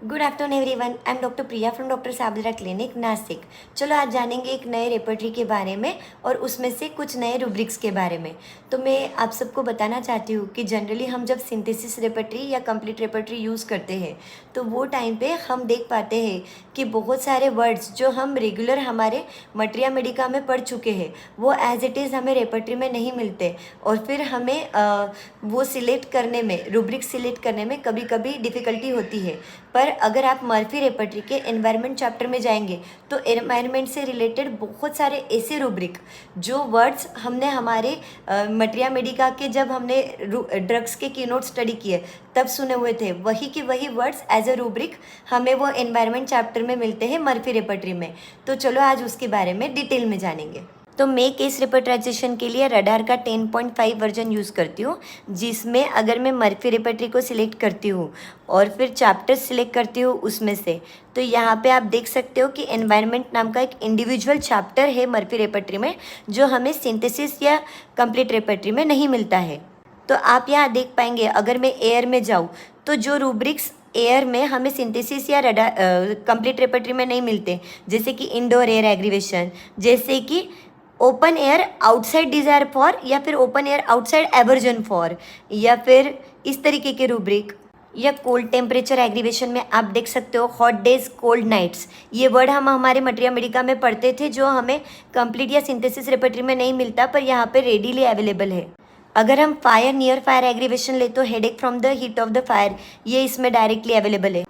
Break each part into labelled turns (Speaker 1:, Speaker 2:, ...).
Speaker 1: Good afternoon everyone, I am doctor Priya from doctor Sabra clinic Nashik. चलो आज जानेंगे एक नए रेपर्टरी के बारे में और उसमें से कुछ नए रूब्रिक्स के बारे में। तो मैं आप सबको बताना चाहती हूँ कि जनरली हम जब सिंथेसिस रेपर्टरी या कंप्लीट रेपर्टरी यूज़ करते हैं तो वो टाइम पे हम देख पाते हैं कि बहुत सारे वर्ड्स जो हम रेगुलर हमारे मटेरिया मेडिका में पढ़ चुके हैं वो एज इट इज़ हमें रेपर्टरी में नहीं मिलते और फिर हमें वो सिलेक्ट करने में, रूब्रिक सिलेक्ट करने में कभी कभी डिफ़िकल्टी होती है। पर अगर आप मर्फी रेपर्टरी के एनवायरनमेंट चैप्टर में जाएंगे तो एनवायरनमेंट से रिलेटेड बहुत सारे ऐसे रूब्रिक जो वर्ड्स हमने हमारे मटेरिया मेडिका के जब हमने ड्रग्स के कीनोट स्टडी किए तब सुने हुए थे, वही के वही वर्ड्स एज ए रूब्रिक हमें वो एनवायरनमेंट चैप्टर में मिलते हैं मर्फी रेपर्टरी में। तो चलो आज उसके बारे में डिटेल में जानेंगे। तो मैं केस रिपर्टराइजेशन के लिए रडार का 10.5 वर्जन यूज़ करती हूँ, जिसमें अगर मैं मर्फी रेपर्टरी को सिलेक्ट करती हूँ और फिर चैप्टर सिलेक्ट करती हूँ उसमें से, तो यहाँ पे आप देख सकते हो कि एनवायरनमेंट नाम का एक इंडिविजुअल चैप्टर है मर्फी रेपर्टरी में जो हमें सिंथेसिस या कंप्लीट रेपर्टरी में नहीं मिलता है। तो आप यहाँ देख पाएंगे अगर मैं एयर में जाऊँ तो जो रूब्रिक्स एयर में हमें सिंथेसिस या कंप्लीट रेपर्टरी में नहीं मिलते, जैसे कि इंडोर एयर एग्रीवेशन, जैसे कि open air outside desire for, या फिर open air outside aversion for, या फिर इस तरीके के रूब्रिक, या कोल्ड टेम्परेचर एग्रीवेशन में आप देख सकते हो हॉट डेज कोल्ड नाइट्स। ये वर्ड हम हमारे मटेरिया मेडिका में पढ़ते थे जो हमें कंप्लीट या सिंथेसिस रेपर्टरी में नहीं मिलता पर यहाँ पे रेडीली अवेलेबल है। अगर हम फायर नियर फायर एग्रीवेशन ले तो headache from the heat of the fire, ये इसमें डायरेक्टली अवेलेबल है।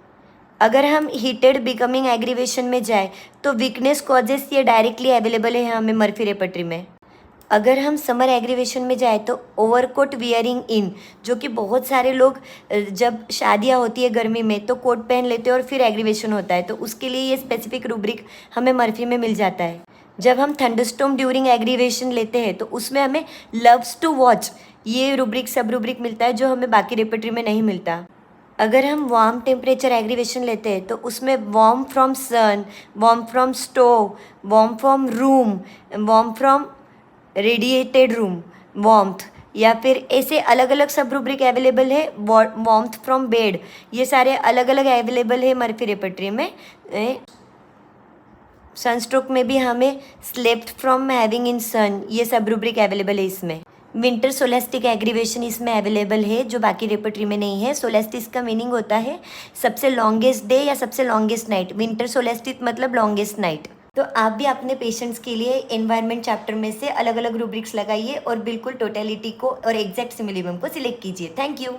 Speaker 1: अगर हम हीटेड बिकमिंग एग्रीवेशन में जाए तो वीकनेस कॉजेस, ये डायरेक्टली अवेलेबल है हमें मर्फी रेपर्टरी में। अगर हम समर एग्रीवेशन में जाए तो ओवरकोट वियरिंग इन, जो कि बहुत सारे लोग जब शादियां होती है गर्मी में तो कोट पहन लेते हैं और फिर एग्रीवेशन होता है, तो उसके लिए ये स्पेसिफिक रूब्रिक हमें मर्फी में मिल जाता है। जब हम थंडरस्टॉर्म ड्यूरिंग एग्रीवेशन लेते हैं तो उसमें हमें लव्स टू वॉच, ये रूब्रिक सब रूब्रिक मिलता है जो हमें बाकी रेपर्टरी में नहीं मिलता। अगर हम वार्म टेम्परेचर एग्रीवेशन लेते हैं तो उसमें warm from sun, warm from stove, warm from room, warm from radiated room warmth, या फिर ऐसे अलग अलग सब रूब्रिक अवेलेबल है। वार्मथ फ्रॉम बेड, ये सारे अलग अलग अवेलेबल है मर्फी रेपर्टरी में। सनस्ट्रोक में भी हमें स्लेप्ट फ्रॉम हैविंग इन सन, ये सब रूब्रिक अवेलेबल है इसमें। विंटर सोलेस्टिक एग्रीवेशन इसमें अवेलेबल है जो बाकी रेपर्टरी में नहीं है। सोलेस्टिस का मीनिंग होता है सबसे लॉन्गेस्ट डे या सबसे लॉन्गेस्ट नाइट, विंटर सोलेस्टिस मतलब लॉन्गेस्ट नाइट। तो आप भी अपने पेशेंट्स के लिए एनवायरनमेंट चैप्टर में से अलग अलग रूब्रिक्स लगाइए और बिल्कुल टोटलिटी को और एग्जैक्ट सिमिलियम को सिलेक्ट कीजिए। Thank you.